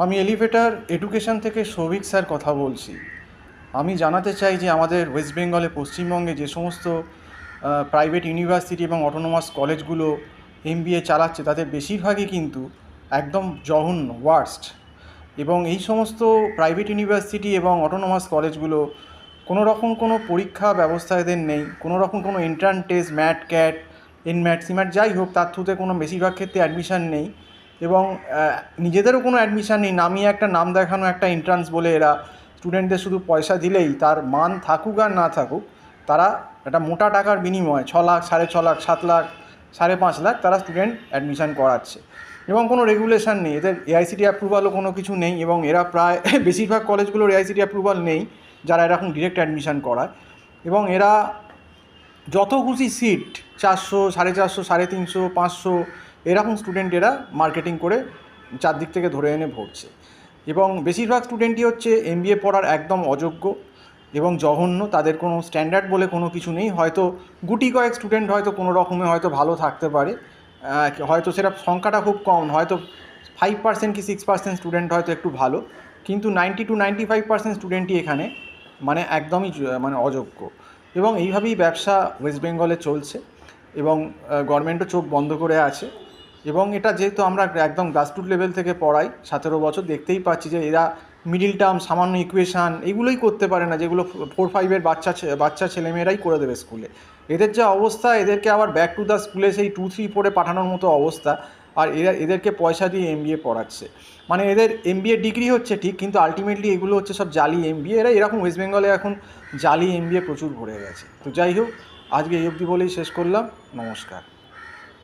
আমি elevator education থেকে Souvik sir কথা বলছি। আমি জানাতে চাই যে আমাদের ওয়েস্ট বেঙ্গলে, পশ্চিমবঙ্গে যে সমস্ত প্রাইভেট ইউনিভার্সিটি এবং অটোনোমাস কলেজগুলো এমবিএ চালাচ্ছে, তাদের বেশিরভাগই কিন্তু একদম জঘন্য, ওয়ার্স্ট। এবং এই সমস্ত প্রাইভেট ইউনিভার্সিটি এবং অটোনোমাস কলেজগুলো কোনো রকম কোনো পরীক্ষা ব্যবস্থা এদের নেই, কোনো রকম কোনো এন্ট্রান্স টেস্ট, ম্যাট ক্যাট, এনম্যাট সিম্যাট যাই হোক, তার থ্রুতে কোনো বেশিরভাগ ক্ষেত্রে অ্যাডমিশান নেই। এবং নিজেদেরও কোনো অ্যাডমিশান নেই, নামিয়ে একটা নাম দেখানো একটা এন্ট্রান্স বলে এরা স্টুডেন্টদের শুধু পয়সা দিলেই তার মান থাকুক আর না থাকুক, তারা একটা মোটা টাকার বিনিময়ে 6 লাখ, 6.5 লাখ, 7 লাখ, 5.5 লাখ তারা স্টুডেন্ট অ্যাডমিশান করাচ্ছে। এবং কোনো রেগুলেশন নেই, এদের এআইসিটি অ্যাপ্রুভালও কোনো কিছু নেই। এবং এরা প্রায় বেশিরভাগ কলেজগুলোর এআইসিটি অ্যাপ্রুভাল নেই যারা এরকম ডিরেক্ট অ্যাডমিশান করায়। এবং এরা যত খুশি সিট, 400, 450, 350, 500 এরকম স্টুডেন্ট এরা মার্কেটিং করে চারদিক থেকে ধরে এনে ভরছে। এবং বেশিরভাগ স্টুডেন্টই হচ্ছে এমবিএ পড়ার একদম অযোগ্য এবং জঘন্য, তাদের কোনো স্ট্যান্ডার্ড বলে কোনো কিছু নেই। হয়তো গুটি কয়েক স্টুডেন্ট হয়তো কোনো রকমে হয়তো ভালো থাকতে পারে, হয়তো সেটা সংখ্যাটা খুব কম, হয়তো 5% কি 6% স্টুডেন্ট হয়তো একটু ভালো, কিন্তু 90 to 95% স্টুডেন্টই এখানে মানে একদমই মানে অযোগ্য। এবং এইভাবেই ব্যবসা ওয়েস্ট বেঙ্গলে চলছে এবং গভর্নমেন্টও চোখ বন্ধ করে আছে। এবং এটা যেহেতু আমরা একদম গ্রাসরুট লেভেল থেকে পড়াই 17 বছর, দেখতেই পাচ্ছি যে এরা মিডিল টার্ম, সামান্য ইকুয়েশান এগুলোই করতে পারে না, যেগুলো 4-5-এর বাচ্চা ছেলেমেয়েরাই করে দেবে স্কুলে। এদের যা অবস্থা, এদেরকে আবার ব্যাক টু দ্য স্কুলে সেই 2-3 পড়ে পাঠানোর মতো অবস্থা। আর এদেরকে পয়সা দিয়ে এমবিএ পড়াচ্ছে, মানে এদের এমবিএ ডিগ্রি হচ্ছে ঠিক, কিন্তু আলটিমেটলি এগুলো হচ্ছে সব জালি এমবিএ। এরা এরকম ওয়েস্ট বেঙ্গলে এখন জালি এমবিএ প্রচুর ভরে গেছে। তো যাই হোক, আজকে এই অবধি বলেই শেষ করলাম। নমস্কার।